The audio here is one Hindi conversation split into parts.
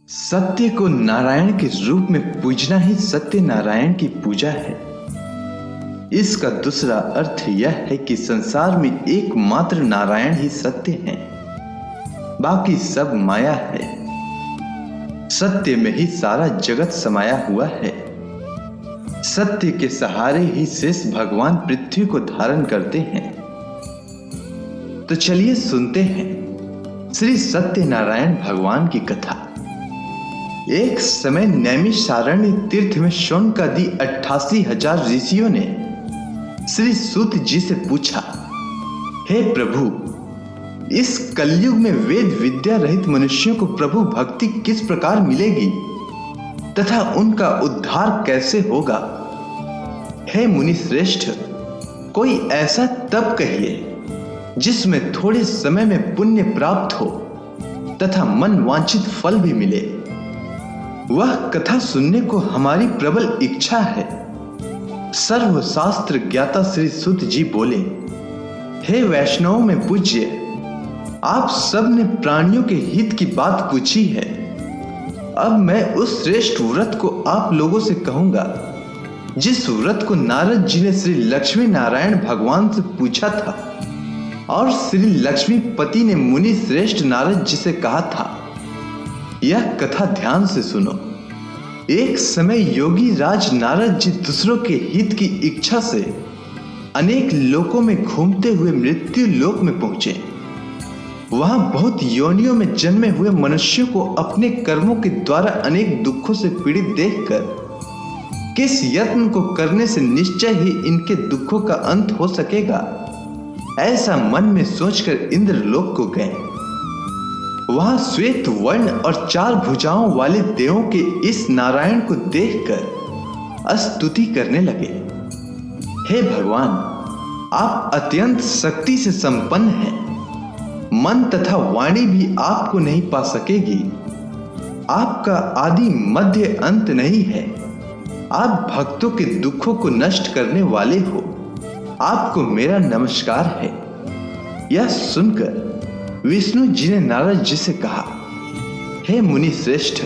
सत्य को नारायण के रूप में पूजना ही सत्य नारायण की पूजा है। इसका दूसरा अर्थ यह है कि संसार में एकमात्र नारायण ही सत्य है, बाकी सब माया है। सत्य में ही सारा जगत समाया हुआ है। सत्य के सहारे ही शेष भगवान पृथ्वी को धारण करते हैं। तो चलिए सुनते हैं श्री सत्यनारायण भगवान की कथा। एक समय नैमिषारण्य तीर्थ में शौनकादि 88,000 ऋषियों ने श्री सूत जी से पूछा, हे प्रभु, इस कलयुग में वेद विद्या रहित मनुष्यों को प्रभु भक्ति किस प्रकार मिलेगी तथा उनका उद्धार कैसे होगा? हे मुनि श्रेष्ठ, कोई ऐसा तप कहिए जिसमें थोड़े समय में पुण्य प्राप्त हो तथा मन वांछित फल भी मिले। वह कथा सुनने को हमारी प्रबल इच्छा है। सर्वशास्त्र ज्ञाता श्री सूत जी बोले, हे वैष्णव में पूज्य, आप सब ने प्राणियों के हित की बात पूछी है। अब मैं उस श्रेष्ठ व्रत को आप लोगों से कहूंगा जिस व्रत को नारद जी ने श्री लक्ष्मी नारायण भगवान से पूछा था और श्री लक्ष्मीपति ने मुनि श्रेष्ठ नारद जी से कहा था। यह कथा ध्यान से सुनो। एक समय योगी राज नारद जी दूसरों के हित की इच्छा से अनेक लोकों में घूमते हुए मृत्यु लोक में पहुंचे। वहां बहुत योनियों में जन्मे हुए मनुष्यों को अपने कर्मों के द्वारा अनेक दुखों से पीड़ित देखकर किस यत्न को करने से निश्चय ही इनके दुखों का अंत हो सकेगा, ऐसा मन में सोचकर इंद्रलोक को गए। वहां श्वेत वर्ण और 4 भुजाओं वाले देवों के इस नारायण को देखकर स्तुति करने लगे। हे भगवान, आप अत्यंत शक्ति से संपन्न हैं। मन तथा वाणी भी आपको नहीं पा सकेगी। आपका आदि मध्य अंत नहीं है। आप भक्तों के दुखों को नष्ट करने वाले हो। आपको मेरा नमस्कार है। यह सुनकर विष्णु जी ने नारद जी से कहा, हे मुनि श्रेष्ठ,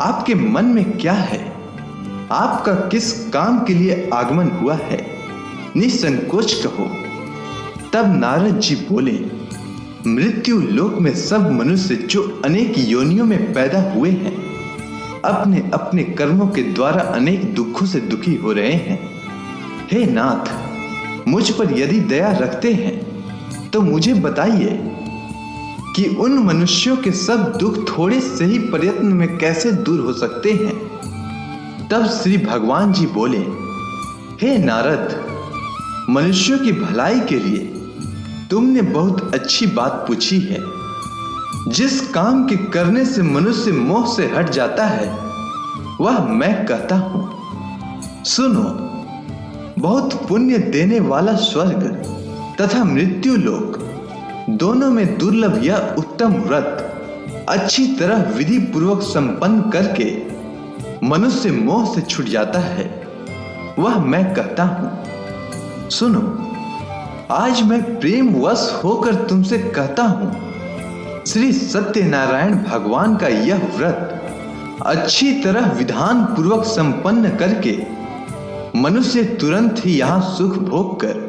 आपके मन में क्या है? आपका किस काम के लिए आगमन हुआ है? निसंकोच कहो। तब नारद जी बोले, मृत्यु लोक में सब मनुष्य जो अनेक योनियों में पैदा हुए हैं, अपने अपने कर्मों के द्वारा अनेक दुखों से दुखी हो रहे हैं। हे नाथ, मुझ पर यदि दया रखते हैं तो मुझे बताइए कि उन मनुष्यों के सब दुख थोड़े से ही प्रयत्न में कैसे दूर हो सकते हैं। तब श्री भगवान जी बोले, हे नारद, मनुष्यों की भलाई के लिए तुमने बहुत अच्छी बात पूछी है। जिस काम के करने से मनुष्य मोह से हट जाता है वह मैं कहता हूं। सुनो, बहुत पुण्य देने वाला स्वर्ग तथा मृत्यु लोक दोनों में दुर्लभ यह उत्तम व्रत अच्छी तरह विधि पूर्वक संपन्न करके मनुष्य मोह से छूट जाता है, वह मैं कहता हूं। सुनो, आज मैं प्रेम वश होकर तुमसे कहता हूं, श्री सत्यनारायण भगवान का यह व्रत अच्छी तरह विधान पूर्वक संपन्न करके मनुष्य तुरंत ही यहां सुख भोग कर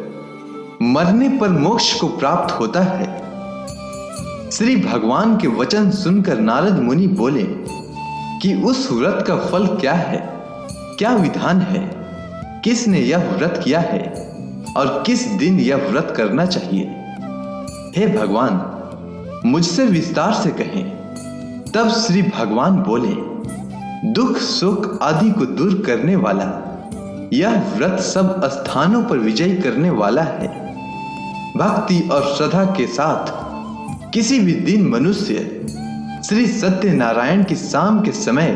मरने पर मोक्ष को प्राप्त होता है। श्री भगवान के वचन सुनकर नारद मुनि बोले कि उस व्रत का फल क्या है, क्या विधान है, किसने यह व्रत किया है और किस दिन यह व्रत करना चाहिए? हे भगवान, मुझसे विस्तार से कहें। तब श्री भगवान बोले, दुख सुख आदि को दूर करने वाला यह व्रत सब स्थानों पर विजय करने वाला है। भक्ति और श्रद्धा के साथ किसी भी दिन मनुष्य श्री सत्यनारायण की शाम के समय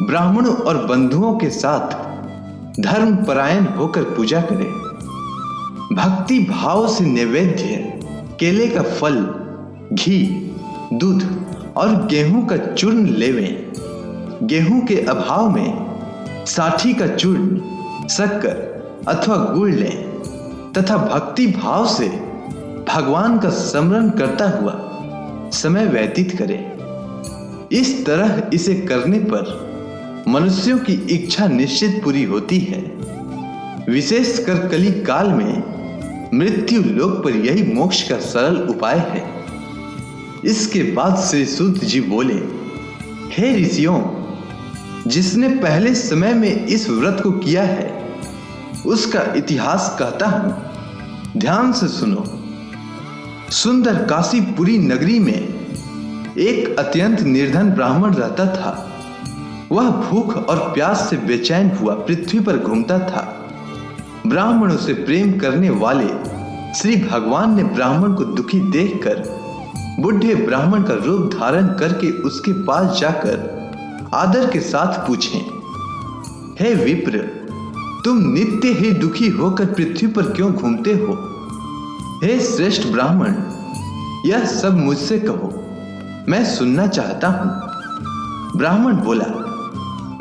ब्राह्मणों और बंधुओं के साथ धर्म परायण होकर पूजा करे। भक्ति भाव से नैवेद्य केले का फल, घी, दूध और गेहूं का चूर्ण लेवें। गेहूं के अभाव में साठी का चूर्ण, शक्कर अथवा गुड़ लें तथा भक्ति भाव से भगवान का स्मरण करता हुआ समय व्यतीत करें। इस तरह इसे करने पर मनुष्यों की इच्छा निश्चित पूरी होती है। विशेषकर कली काल में मृत्यु लोक पर यही मोक्ष का सरल उपाय है। इसके बाद श्री सूत जी बोले, हे ऋषियों, जिसने पहले समय में इस व्रत को किया है उसका इतिहास कहता हूं, ध्यान से सुनो। सुंदर काशीपुरी नगरी में एक अत्यंत निर्धन ब्राह्मण रहता था। वह भूख और प्यास से बेचैन हुआ पृथ्वी पर घूमता था। ब्राह्मणों से प्रेम करने वाले श्री भगवान ने ब्राह्मण को दुखी देखकर बुढ़े ब्राह्मण का रूप धारण करके उसके पास जाकर आदर के साथ पूछे, हे विप्र, तुम नित्य ही दुखी होकर पृथ्वी पर क्यों घूमते हो? हे श्रेष्ठ ब्राह्मण, यह सब मुझसे कहो, मैं सुनना चाहता हूं। ब्राह्मण बोला,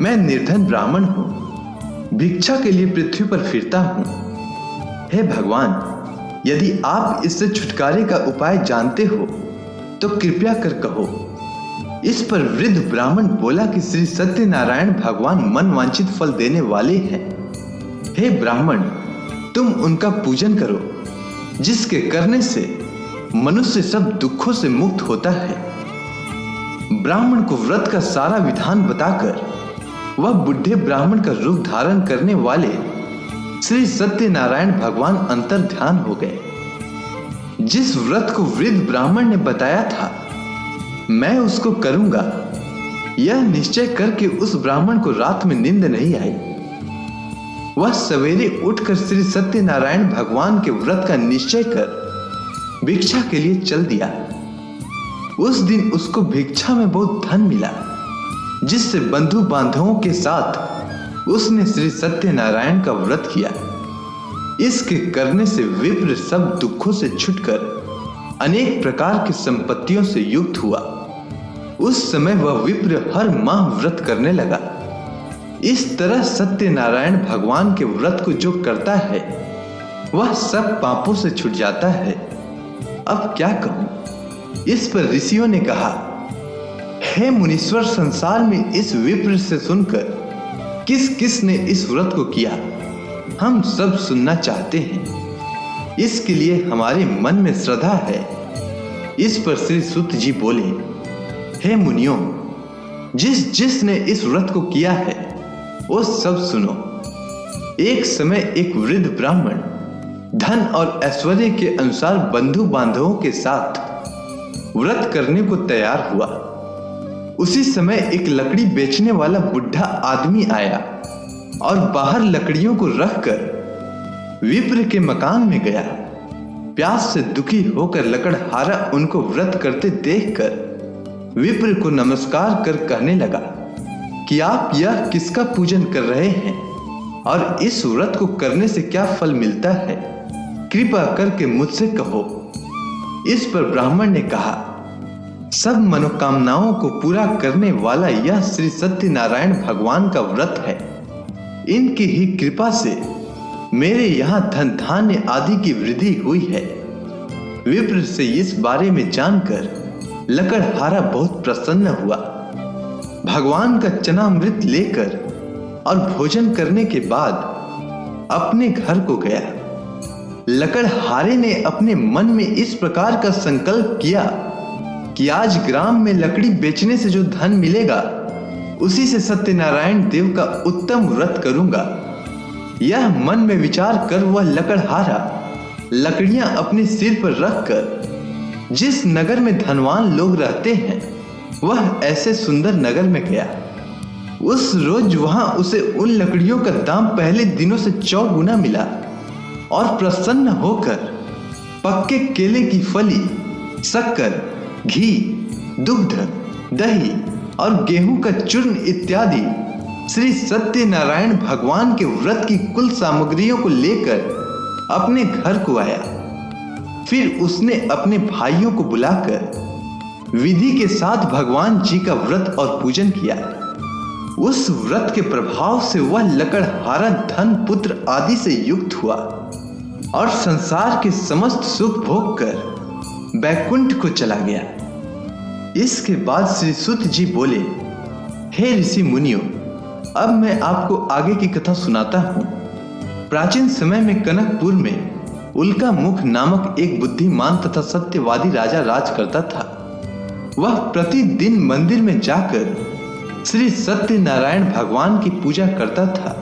मैं निर्धन ब्राह्मण हूं, भिक्षा के लिए पृथ्वी पर फिरता हूं। हे भगवान, यदि आप इससे छुटकारे का उपाय जानते हो तो कृपया कर कहो। इस पर वृद्ध ब्राह्मण बोला कि श्री सत्यनारायण भगवान मन वांछित फल देने वाले हैं। हे ब्राह्मण, तुम उनका पूजन करो, जिसके करने से मनुष्य सब दुखों से मुक्त होता है। ब्राह्मण को व्रत का सारा विधान बताकर वह बुढ़े ब्राह्मण का रूप धारण करने वाले श्री सत्यनारायण भगवान अंतर ध्यान हो गए। जिस व्रत को वृद्ध ब्राह्मण ने बताया था, मैं उसको करूंगा, यह निश्चय करके उस ब्राह्मण को रात में नींद नहीं आई। वह सवेरे उठकर श्री सत्यनारायण भगवान के व्रत का निश्चय कर भिक्षा के लिए चल दिया। उस दिन उसको भिक्षा में बहुत धन मिला, जिससे बंधु बांधवों के साथ उसने श्री सत्यनारायण का व्रत किया। इसके करने से विप्र सब दुखों से छुटकर अनेक प्रकार की संपत्तियों से युक्त हुआ। उस समय वह विप्र हर माह व्रत करने लगा। इस तरह सत्यनारायण भगवान के व्रत को जो करता है वह सब पापों से छूट जाता है। अब क्या कहूं? इस पर ऋषियों ने कहा, हे मुनीश्वर, संसार में इस विप्र से सुनकर किस किस ने इस व्रत को किया, हम सब सुनना चाहते हैं। इसके लिए हमारे मन में श्रद्धा है। इस पर श्री सूत जी बोले, हे मुनियों, जिस जिसने इस व्रत को किया है वो सब सुनो। एक समय एक वृद्ध ब्राह्मण धन और ऐश्वर्य के अनुसार बंधु बांधवों के साथ व्रत करने को तैयार हुआ। उसी समय एक लकड़ी बेचने वाला बुढ़ा आदमी आया और बाहर लकड़ियों को रखकर विप्र के मकान में गया। प्यास से दुखी होकर लकड़हारा उनको व्रत करते देखकर विप्र को नमस्कार कर कहने लगा कि आप यह किसका पूजन कर रहे हैं और इस व्रत को करने से क्या फल मिलता है? कृपा करके मुझसे कहो। इस पर ब्राह्मण ने कहा, सब मनोकामनाओं को पूरा करने वाला यह श्री सत्यनारायण भगवान का व्रत है। इनकी ही कृपा से मेरे यहाँ धन धान्य आदि की वृद्धि हुई है। विप्र से इस बारे में जानकर लकड़हारा बहुत प्रसन्न हुआ। भगवान का चनामृत लेकर और भोजन करने के बाद अपने घर को गया। लकड़हारे ने अपने मन में इस प्रकार का संकल्प किया कि आज ग्राम में लकड़ी बेचने से जो धन मिलेगा उसी से सत्यनारायण देव का उत्तम व्रत करूंगा। यह मन में विचार कर वह लकड़हारा लकड़ियां अपने सिर पर रखकर जिस नगर में धनवान लोग रहते हैं वह ऐसे सुंदर नगर में गया। उस रोज वहां उसे उन लकड़ियों का दाम पहले दिनों से 4 गुना मिला और प्रसन्न होकर पक्के केले की फली, शक्कर, घी, दुग्ध, दही और गेहूं का चूर्ण इत्यादि श्री सत्यनारायण भगवान के व्रत की कुल सामग्रियों को लेकर अपने घर को आया। फिर उसने अपने भाइयों को बुलाकर विधि के साथ भगवान जी का व्रत और पूजन किया। उस व्रत के प्रभाव से वह लकड़हारा धन, पुत्र आदि से युक्त हुआ और संसार के समस्त सुख भोग कर बैकुंठ को चला गया। इसके बाद श्री सुत जी बोले, हे ऋषि मुनियों, अब मैं आपको आगे की कथा सुनाता हूँ। प्राचीन समय में कनकपुर में उल्का मुख नामक एक बुद्धिमान तथा सत्यवादी राजा राज करता था। वह प्रतिदिन मंदिर में जाकर श्री सत्यनारायण भगवान की पूजा करता था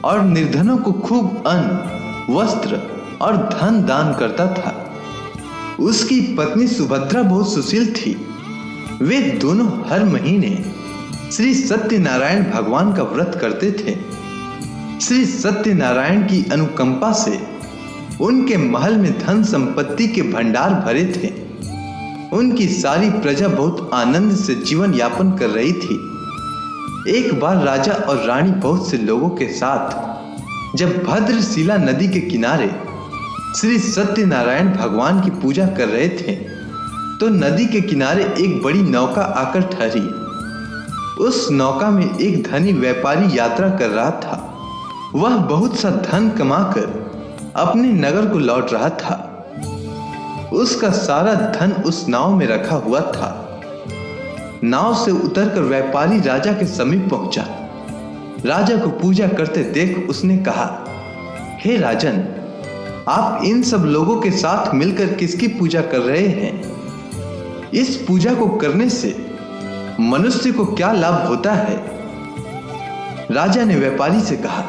और निर्धनों को खूब अन्न, वस्त्र और धन दान करता था। उसकी पत्नी सुभद्रा बहुत सुशील थी। वे दोनों हर महीने श्री सत्यनारायण भगवान का व्रत करते थे। श्री सत्यनारायण की अनुकंपा से उनके महल में धन संपत्ति के भंडार भरे थे। उनकी सारी प्रजा बहुत आनंद से जीवन यापन कर रही थी। एक बार राजा और रानी बहुत से लोगों के साथ जब भद्रशिला नदी के किनारे श्री सत्यनारायण भगवान की पूजा कर रहे थे तो नदी के किनारे एक बड़ी नौका आकर ठहरी। उस नौका में एक धनी व्यापारी यात्रा कर रहा था। वह बहुत सा धन कमाकर अपने नगर को लौट रहा था। उसका सारा धन उस नाव में रखा हुआ था। नाव से उतरकर व्यापारी राजा के समीप पहुंचा। राजा को पूजा करते देख उसने कहा, हे राजन, आप इन सब लोगों के साथ मिलकर किसकी पूजा कर रहे हैं? इस पूजा को करने से मनुष्य को क्या लाभ होता है? राजा ने व्यापारी से कहा,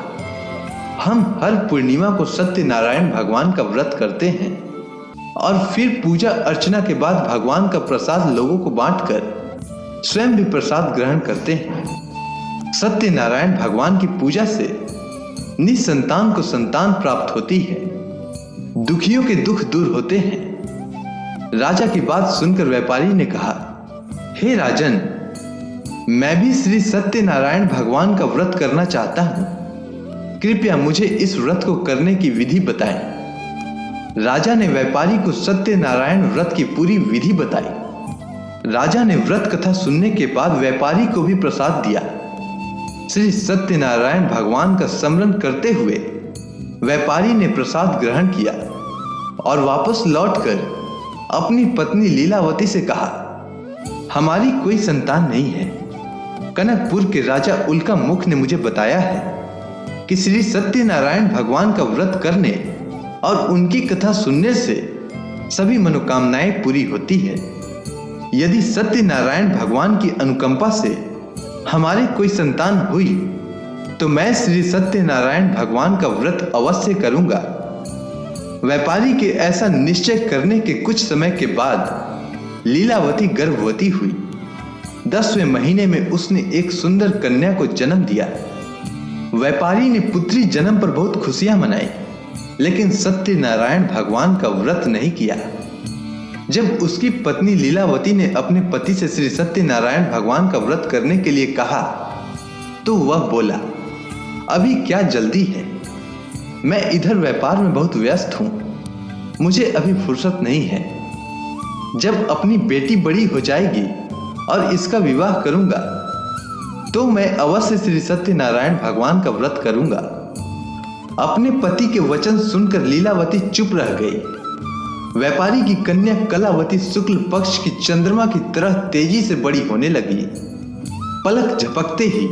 हम हर पूर्णिमा को सत्यनारायण भगवान का व्रत करते हैं और फिर पूजा अर्चना के बाद भगवान का प्रसाद लोगों को बांटकर स्वयं भी प्रसाद ग्रहण करते हैं। सत्यनारायण भगवान की पूजा से निसंतान को संतान प्राप्त होती है, दुखियों के दुख दूर होते हैं। राजा की बात सुनकर व्यापारी ने कहा, हे राजन, मैं भी श्री सत्यनारायण भगवान का व्रत करना चाहता हूं। कृपया मुझे इस व्रत को करने की विधि बताएं। राजा ने व्यापारी को सत्यनारायण व्रत की पूरी विधि बताई। राजा ने व्रत कथा सुनने के बाद व्यापारी को भी प्रसाद दिया। श्री सत्यनारायण भगवान का स्मरण करते हुए व्यापारी ने प्रसाद ग्रहण किया और वापस लौटकर अपनी पत्नी लीलावती से कहा, हमारी कोई संतान नहीं है। कनकपुर के राजा उल्का मुख ने मुझे बताया है कि श्री सत्यनारायण भगवान का व्रत करने और उनकी कथा सुनने से सभी मनोकामनाएं पूरी होती है। यदि सत्यनारायण भगवान की अनुकंपा से हमारी कोई संतान हुई तो मैं श्री सत्यनारायण भगवान का व्रत अवश्य करूंगा। व्यापारी के ऐसा निश्चय करने के कुछ समय के बाद लीलावती गर्भवती हुई। 10वें महीने में उसने एक सुंदर कन्या को जन्म दिया। व्यापारी ने पुत्री जन्म पर बहुत खुशियां मनाई, लेकिन सत्यनारायण भगवान का व्रत नहीं किया। जब उसकी पत्नी लीलावती ने अपने पति से श्री सत्यनारायण भगवान का व्रत करने के लिए कहा तो वह बोला, अभी क्या जल्दी है, मैं इधर व्यापार में बहुत व्यस्त हूं, मुझे अभी फुर्सत नहीं है। जब अपनी बेटी बड़ी हो जाएगी और इसका विवाह करूंगा तो मैं अवश्य श्री सत्यनारायण भगवान का व्रत करूंगा। अपने पति के वचन सुनकर लीलावती चुप रह गई। व्यापारी की कन्या कलावती शुक्ल पक्ष की चंद्रमा की तरह तेजी से बड़ी होने लगी। पलक झपकते ही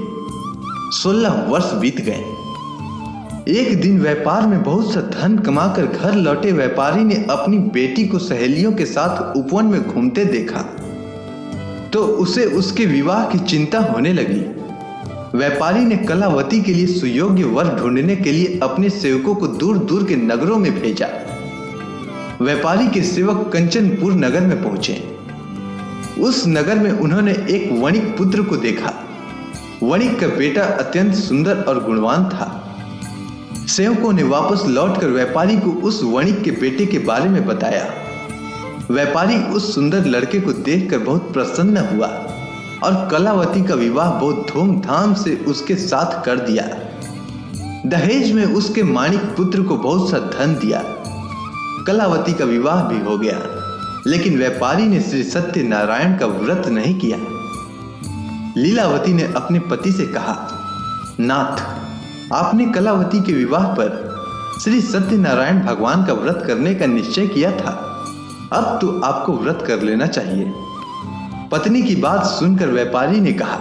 16 वर्ष बीत गए। एक दिन व्यापार में बहुत सा धन कमाकर घर लौटे व्यापारी ने अपनी बेटी को सहेलियों के साथ उपवन में घूमते देखा तो उसे उसके विवाह की चिंता होने लगी। व्यापारी ने कलावती के लिए सुयोग्य वर ढूंढने के लिए अपने सेवकों को दूर दूर के नगरों में भेजा। व्यापारी के सेवक कंचनपुर नगर में पहुंचे। उस नगर में उन्होंने एक वणिक पुत्र को देखा। वणिक का बेटा अत्यंत सुंदर और गुणवान था। सेवकों ने वापस लौटकर व्यापारी को उस वणिक के बेटे के बारे में बताया। व्यापारी उस सुंदर लड़के को देखकर बहुत प्रसन्न हुआ और कलावती का विवाह बहुत धूमधाम से उसके साथ कर दिया। दहेज में उसके माणिक पुत्र को बहुत सा धन दिया। कलावती का विवाह भी हो गया, लेकिन व्यापारी ने श्री सत्यनारायण का व्रत नहीं किया। लीलावती ने अपने पति से कहा, नाथ, आपने कलावती के विवाह पर श्री सत्यनारायण भगवान का व्रत करने का निश्चय किया था, अब तो आपको व्रत कर लेना चाहिए। पत्नी की बात सुनकर व्यापारी ने कहा,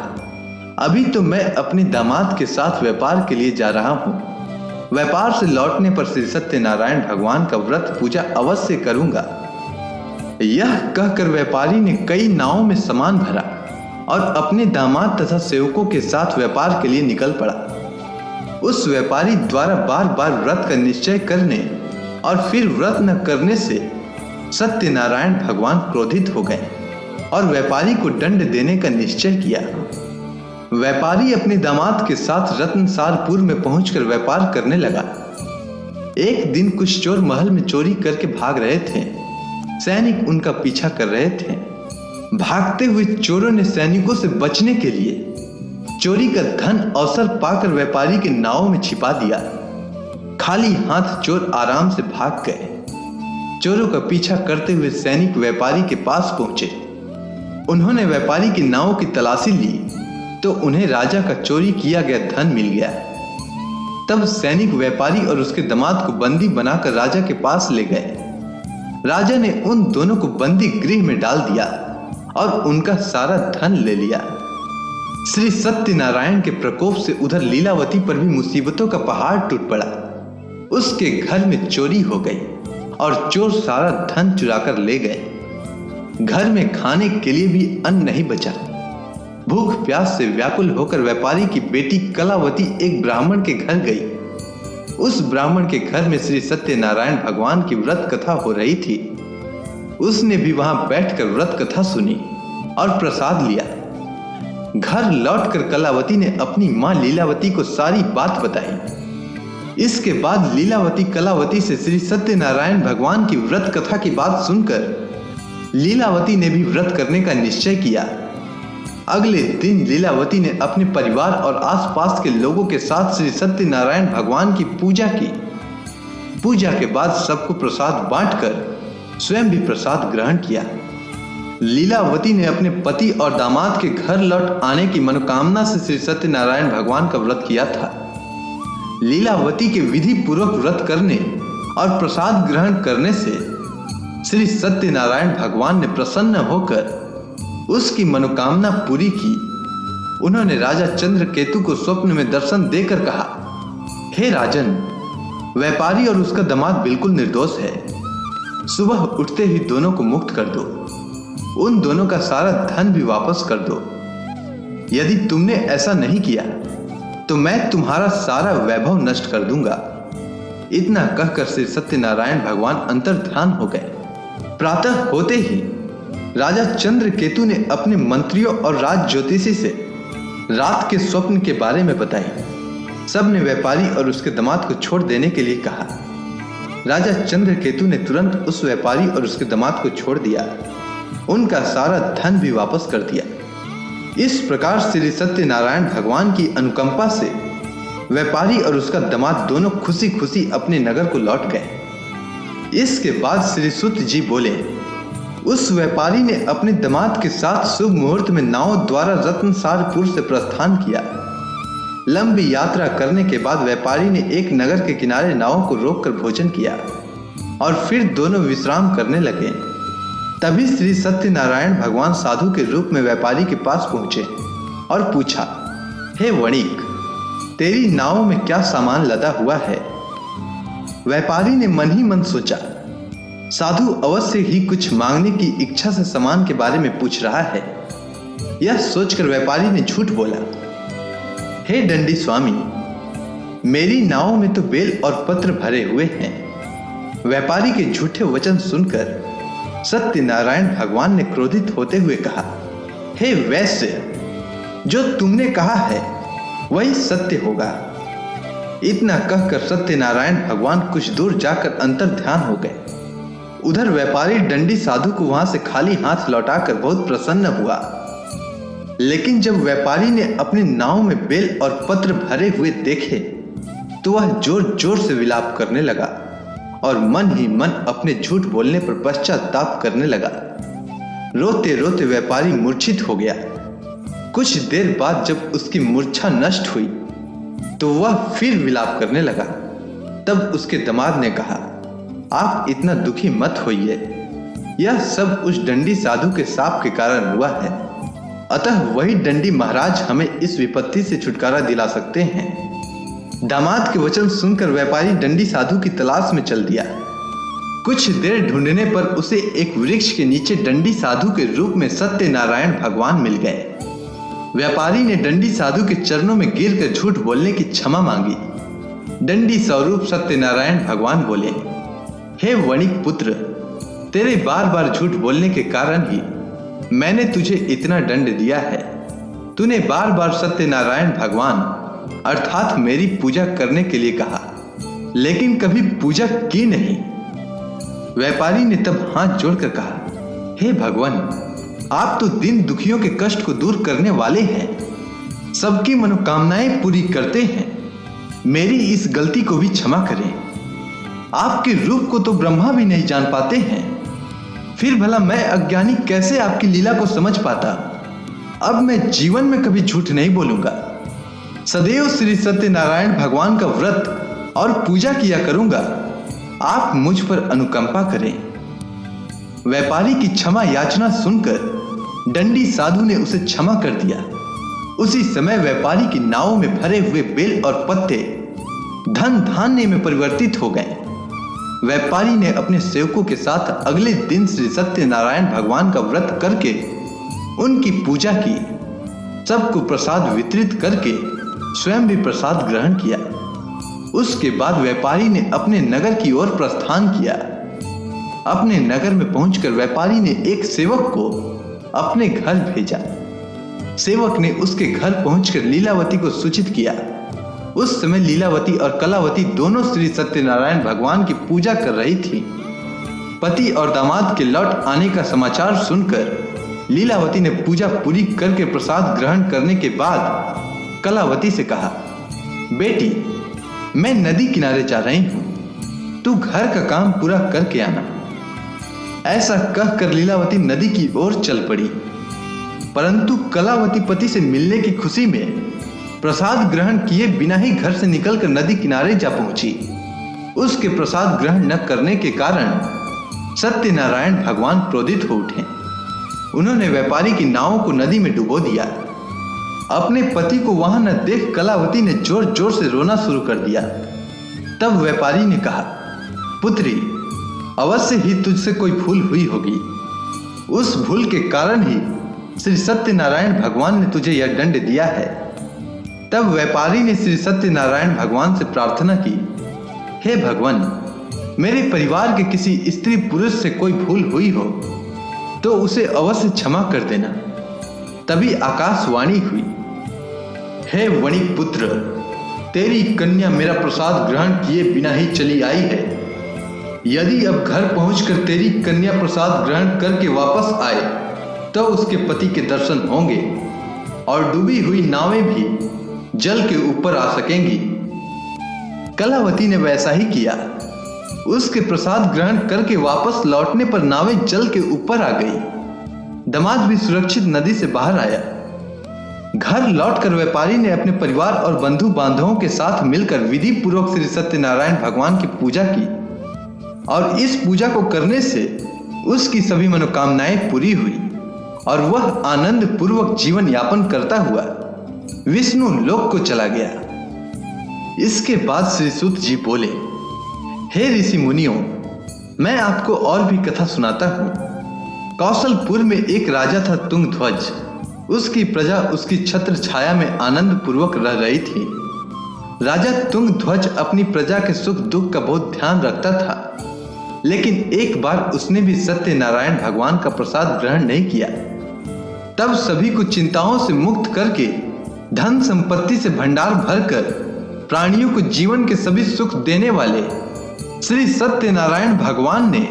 अभी तो मैं अपने दामाद के साथ व्यापार के लिए जा रहा हूँ। व्यापार से लौटने पर श्री सत्यनारायण भगवान का व्रत पूजा अवश्य करूंगा। यह कहकर व्यापारी ने कई नावों में सामान भरा और अपने दामाद तथा सेवकों के साथ व्यापार के लिए निकल पड़ा। उस व्यापारी द्वारा बार बार व्रत का निश्चय करने और फिर व्रत न करने से सत्यनारायण भगवान क्रोधित हो गए और व्यापारी को दंड देने का निश्चय किया। व्यापारी अपने दामाद के साथ रत्नसारपुर में पहुंचकर व्यापार करने लगा। एक दिन कुछ चोर महल में चोरी करके भाग रहे थे। सैनिक उनका पीछा कर रहे थे। भागते हुए चोरों ने सैनिकों से बचने के लिए चोरी का धन अवसर पाकर व्यापारी के नाव में छिपा दिया। खाली हाथ चोर आराम से भाग गए। चोरों का पीछा करते हुए सैनिक व्यापारी के पास पहुंचे। उन्होंने व्यापारी की नाव की तलाशी ली तो उन्हें राजा का चोरी किया गया धन मिल गया। तब सैनिक व्यापारी और उसके दामाद को बंदी बनाकर राजा के पास ले गए। राजा ने उन दोनों को बंदी गृह में डाल दिया और उनका सारा धन ले लिया। श्री सत्यनारायण के प्रकोप से उधर लीलावती पर भी मुसीबतों का पहाड़ टूट पड़ा। उसके घर में चोरी हो गई और चोर सारा धन चुराकर ले गए। घर में खाने के लिए भी अन्न नहीं बचा। भूख प्यास से व्याकुल होकर व्यापारी की बेटी कलावती एक ब्राह्मण के घर गई। उस ब्राह्मण के घर में श्री सत्यनारायण भगवान की व्रत कथा हो रही थी। उसने भी वहां बैठकर व्रत कथा सुनी और प्रसाद लिया। घर लौटकर कलावती ने अपनी मां लीलावती को सारी बात बताई। इसके बाद लीलावती कलावती से श्री सत्यनारायण भगवान की व्रत कथा की बात सुनकर लीलावती ने भी व्रत करने का निश्चय किया। अगले दिन लीलावती ने अपने परिवार और आसपास के लोगों के साथ श्री सत्यनारायण भगवान की पूजा की। पूजा के बाद सबको प्रसाद बांटकर स्वयं भी प्रसाद ग्रहण किया। लीलावती ने अपने पति और दामाद के घर लौट आने की मनोकामना से श्री सत्यनारायण भगवान का व्रत किया था। लीलावती के विधि पूर्वक व्रत करने और प्रसाद ग्रहण करने से श्री सत्यनारायण भगवान ने प्रसन्न होकर उसकी मनोकामना पूरी की। उन्होंने राजा चंद्रकेतु को स्वप्न में दर्शन देकर कहा, हे राजन, व्यापारी और उसका दामाद बिल्कुल निर्दोष है। सुबह उठते ही दोनों को मुक्त कर दो। उन दोनों का सारा धन भी वापस कर दो। यदि तुमने ऐसा नहीं किया तो मैं तुम्हारा सारा वैभव नष्ट कर दूंगा। इतना कहकर श्री सत्यनारायण भगवान अंतर्ध्यान हो गए। प्रातः होते ही राजा चंद्रकेतु ने अपने मंत्रियों और राज ज्योतिषी से रात के स्वप्न के बारे में बताई। सबने व्यापारी और उसके दामाद को छोड़ देने के लिए कहा। राजा चंद्रकेतु ने तुरंत उस व्यापारी और उसके दामाद को छोड़ दिया। उनका सारा धन भी वापस कर दिया। इस प्रकार श्री सत्यनारायण भगवान की अनुकंपा से व्यापारी और उसका दामाद दोनों खुशी खुशी अपने नगर को लौट गए। इसके बाद श्री सुत जी बोले, उस व्यापारी ने अपने दामाद के साथ शुभ मुहूर्त में नाव द्वारा रत्नसारपुर से प्रस्थान किया। लंबी यात्रा करने के बाद व्यापारी ने एक नगर के किनारे नाव को रोककर भोजन किया और फिर दोनों विश्राम करने लगे। तभी श्री सत्यनारायण भगवान साधु के रूप में व्यापारी के पास पहुंचे और पूछा, हे वणिक, तेरी नाव में क्या सामान लदा हुआ है? व्यापारी ने मन ही मन सोचा, साधु अवश्य ही कुछ मांगने की इच्छा से सामान के बारे में पूछ रहा है। यह सोचकर व्यापारी ने झूठ बोला, हे दंडी स्वामी, मेरी नाव में तो बेल और पत्र भरे हुए हैं। व्यापारी के झूठे वचन सुनकर सत्यनारायण भगवान ने क्रोधित होते हुए कहा, हे वैश्य, जो तुमने कहा है वही सत्य होगा। इतना कहकर सत्यनारायण भगवान कुछ दूर जाकर अंतर्ध्यान हो गए। उधर व्यापारी दंडी साधु को वहां से खाली हाथ लौटाकर बहुत प्रसन्न हुआ। लेकिन जब व्यापारी ने अपनी नाव में बेल और पत्र भरे हुए देखे तो वह जोर जोर से विलाप करने लगा और मन ही मन अपने झूठ बोलने पर पश्चाताप करने लगा। रोते रोते व्यापारी मूर्छित हो गया। कुछ देर बाद जब उसकी मूर्छा नष्ट हुई तो वह फिर विलाप करने लगा। तब उसके दामाद ने कहा, आप इतना दुखी मत होइए, यह सब उस दंडी साधु के शाप के कारण हुआ है। अतः वही दंडी महाराज हमें इस विपत्ति से छुटकारा दिला सकते हैं। दामाद के वचन सुनकर व्यापारी दंडी साधु की तलाश में चल दिया। कुछ देर ढूंढने पर उसे एक वृक्ष के नीचे दंडी साधु के रूप में सत्यनारायण भगवान मिल गए। व्यापारी ने दंडी साधु के चरणों में गिरकर झूठ बोलने की क्षमा मांगी। दंडी स्वरूप सत्यनारायण भगवान बोले, हे वणिक पुत्र, तेरे बार बार झूठ बोलने के कारण ही मैंने तुझे इतना दंड दिया है। तूने बार बार सत्यनारायण भगवान अर्थात मेरी पूजा करने के लिए कहा, लेकिन कभी पूजा की नहीं। व्यापारी ने तब हाथ जोड़कर कहा, हे भगवान, आप तो दीन दुखियों के कष्ट को दूर करने वाले हैं, सबकी मनोकामनाएं पूरी करते हैं। मेरी इस गलती को भी क्षमा करें। आपके रूप को तो ब्रह्मा भी नहीं जान पाते हैं, फिर भला मैं अज्ञानी कैसे आपकी लीला को समझ पाता। अब मैं जीवन में कभी झूठ नहीं बोलूंगा। सदैव श्री सत्यनारायण भगवान का व्रत और पूजा किया करूंगा। आप मुझ पर अनुकंपा करें। व्यापारी की क्षमा याचना सुनकर दंडी साधु ने उसे क्षमा कर दिया। उसी समय व्यापारी की नाव में भरे हुए बेल और पत्ते धन धान्य में परिवर्तित हो गए। व्यापारी ने अपने सेवकों के साथ अगले दिन श्री सत्यनारायण भगवान का व्रत करके उनकी पूजा की। सबको प्रसाद वितरित करके स्वयं भी प्रसाद ग्रहण किया। उसके बाद व्यापारी ने अपने नगर की ओर प्रस्थान किया। अपने नगर में पहुंचकर व्यापारी ने एक सेवक को अपने घर भेजा। सेवक ने उसके घर पहुंचकर लीलावती को सूचित किया। उस समय लीलावती और कलावती दोनों श्री सत्यनारायण भगवान की पूजा कर रही थी। पति और दामाद के लौट आने का समाचार सुनकर लीलावती ने पूजा पूरी करके प्रसाद ग्रहण करने के बाद कलावती से कहा, बेटी, मैं नदी किनारे जा रही हूं, तू घर का काम पूरा करके आना। ऐसा कहकर लीलावती नदी की ओर चल पड़ी। परंतु कलावती पति से मिलने की खुशी में प्रसाद ग्रहण किए बिना ही घर से निकलकर नदी किनारे जा पहुंची। उसके प्रसाद ग्रहण न करने के कारण सत्यनारायण भगवान क्रोधित हो उठे। उन्होंने व्यापारी की नाव को नदी में डुबो दिया। अपने पति को वहां न देख कलावती ने जोर जोर से रोना शुरू कर दिया। तब व्यापारी ने कहा, पुत्री, अवश्य ही तुझसे कोई भूल हुई होगी। उस भूल के कारण ही श्री सत्यनारायण भगवान ने तुझे यह दंड दिया है। तब व्यापारी ने श्री सत्यनारायण भगवान से प्रार्थना की, हे भगवान, मेरे परिवार के किसी स्त्री पुरुष से कोई भूल हुई हो तो उसे अवश्य क्षमा कर देना। तभी आकाशवाणी हुई, हे वणिक पुत्र, तेरी कन्या मेरा प्रसाद ग्रहण किए बिना ही चली आई है। यदि अब घर पहुंचकर तेरी कन्या प्रसाद ग्रहण करके वापस आए तो उसके पति के दर्शन होंगे और डूबी हुई नावें भी जल के ऊपर आ सकेंगी। कलावती ने वैसा ही किया। उसके प्रसाद ग्रहण करके वापस लौटने पर नावें जल के ऊपर आ गई। दामाद भी सुरक्षित नदी से बाहर आया। घर लौटकर व्यापारी ने अपने परिवार और बंधु बांधवों के साथ मिलकर विधि पूर्वक श्री सत्यनारायण भगवान की पूजा की और इस पूजा को करने से उसकी सभी मनोकामनाएं पूरी हुई और वह आनंद पूर्वक जीवन यापन करता हुआ विष्णु लोक को चला गया। इसके बाद श्री सूत जी बोले, हे ऋषि मुनियों, मैं आपको और भी कथा सुनाता हूं। कौशलपुर में एक राजा था तुंगध्वज। उसकी प्रजा उसकी छत्र छाया में आनंद पूर्वक रह रही थी। राजा तुंगध्वज अपनी प्रजा के सुख दुख का बहुत ध्यान रखता था, लेकिन एक बार उसने भी सत्यनारायण भगवान का प्रसाद ग्रहण नहीं किया। तब सभी को चिंताओं से मुक्त करके धन संपत्ति से भंडार भरकर प्राणियों को जीवन के सभी सुख देने वाले श्री सत्यनारायण भगवान ने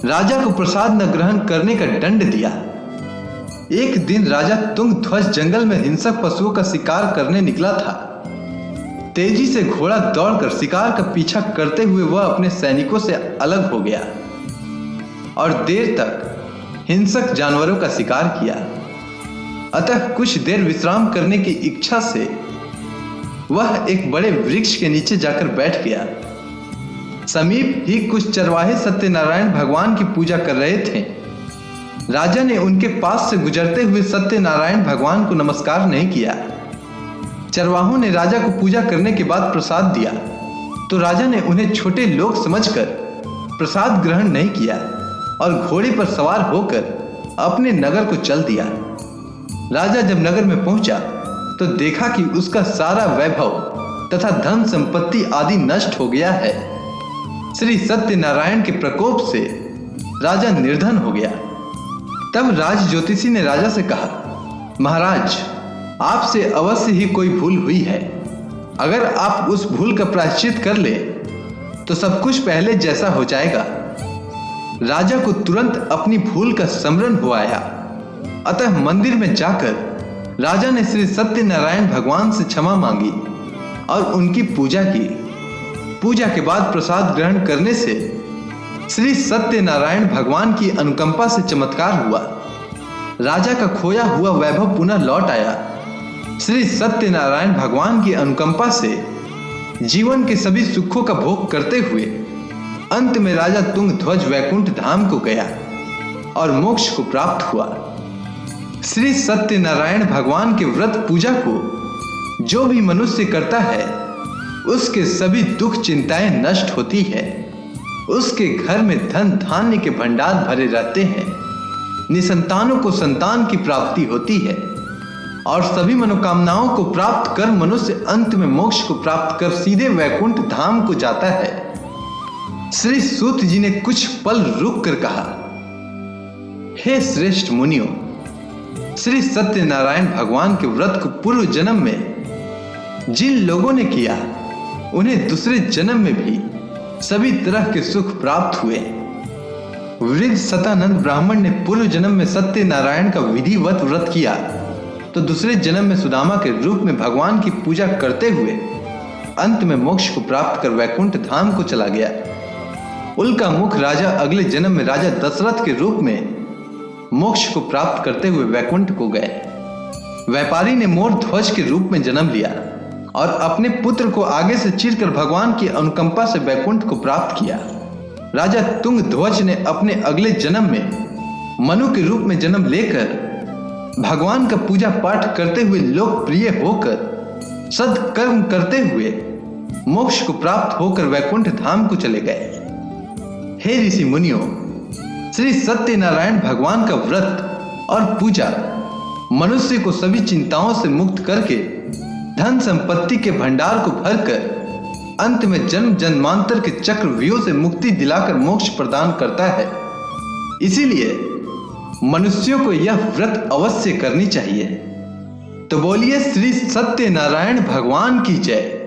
राजा को प्रसाद न ग्रहण करने का दंड दिया। एक दिन राजा तुंगध्वज जंगल में हिंसक पशुओं का शिकार करने निकला था। तेजी से घोड़ा दौड़कर शिकार का पीछा करते हुए वह अपने सैनिकों से अलग हो गया और देर तक हिंसक जानवरों का शिकार किया। अतः कुछ देर विश्राम करने की इच्छा से वह एक बड़े वृक्ष के नीचे जाकर बैठ गया। समीप ही कुछ चरवाहे सत्यनारायण भगवान की पूजा कर रहे थे। राजा ने उनके पास से गुजरते हुए सत्यनारायण भगवान को नमस्कार नहीं किया। चरवाहों ने राजा को पूजा करने के बाद प्रसाद दिया तो राजा ने उन्हें छोटे लोग समझकर प्रसाद ग्रहण नहीं किया और घोड़े पर सवार होकर अपने नगर को चल दिया। राजा जब नगर में पहुंचा तो देखा कि उसका सारा वैभव तथा धन संपत्ति आदि नष्ट हो गया है। श्री सत्यनारायण के प्रकोप से राजा निर्धन हो गया। तब राज ज्योतिषी ने राजा से कहा, महाराज, आपसे अवश्य ही कोई भूल हुई है। अगर आप उस भूल का प्रायश्चित कर ले तो सब कुछ पहले जैसा हो जाएगा। राजा को तुरंत अपनी भूल का स्मरण हो आया। अतः मंदिर में जाकर राजा ने श्री सत्यनारायण भगवान से क्षमा मांगी और उनकी पूजा की। पूजा के बाद प्रसाद ग्रहण करने से श्री सत्यनारायण भगवान की अनुकंपा से चमत्कार हुआ। राजा का खोया हुआ वैभव पुनः लौट आया। श्री सत्यनारायण भगवान की अनुकंपा से जीवन के सभी सुखों का भोग करते हुए अंत में राजा तुंगध्वज वैकुंठ धाम को गया और मोक्ष को प्राप्त हुआ। श्री सत्यनारायण भगवान के व्रत पूजा को जो भी मनुष्य करता है उसके सभी दुख चिंताएं नष्ट होती है। उसके घर में धन धान्य के भंडार भरे रहते हैं। निसंतानों को संतान की प्राप्ति होती है और सभी मनोकामनाओं को प्राप्त कर मनुष्य अंत में मोक्ष को प्राप्त कर सीधे वैकुंठ धाम को जाता है। श्री सूत जी ने कुछ पल रुक कर कहा, हे श्रेष्ठ मुनियों, श्री सत्यनारायण भगवान के व्रत को पूर्व जन्म में जिन लोगों ने किया उन्हें दूसरे जन्म में भी सभी तरह के सुख प्राप्त हुए। वृद्ध सतानंद ब्राह्मण ने पूर्व जन्म में सत्यनारायण का विधिवत व्रत किया तो दूसरे जन्म में सुदामा के रूप में भगवान की पूजा करते हुए अंत में मोक्ष को प्राप्त कर वैकुंठ धाम को चला गया। उल्का मुख राजा अगले जन्म में राजा दशरथ के रूप में मोक्ष को प्राप्त करते हुए वैकुंठ को गए। व्यापारी ने मोर ध्वज के रूप में जन्म लिया और अपने पुत्र को आगे से चीरकर भगवान की अनुकंपा से वैकुंठ को प्राप्त किया। राजा तुंगध्वज ने अपने अगले जन्म में मनु के रूप में जन्म लेकर भगवान का पूजा पाठ करते हुए लोकप्रिय होकर सत्कर्म करते हुए मोक्ष को प्राप्त होकर वैकुंठ धाम को चले गए। हे ऋषि मुनियों, श्री सत्यनारायण भगवान का व्रत और पूजा मनुष्य को सभी चिंताओं से मुक्त करके धन संपत्ति के भंडार को भरकर अंत में जन्म जन्मांतर के चक्रव्यूह से मुक्ति दिलाकर मोक्ष प्रदान करता है। इसीलिए मनुष्यों को यह व्रत अवश्य करनी चाहिए। तो बोलिए श्री सत्यनारायण भगवान की जय।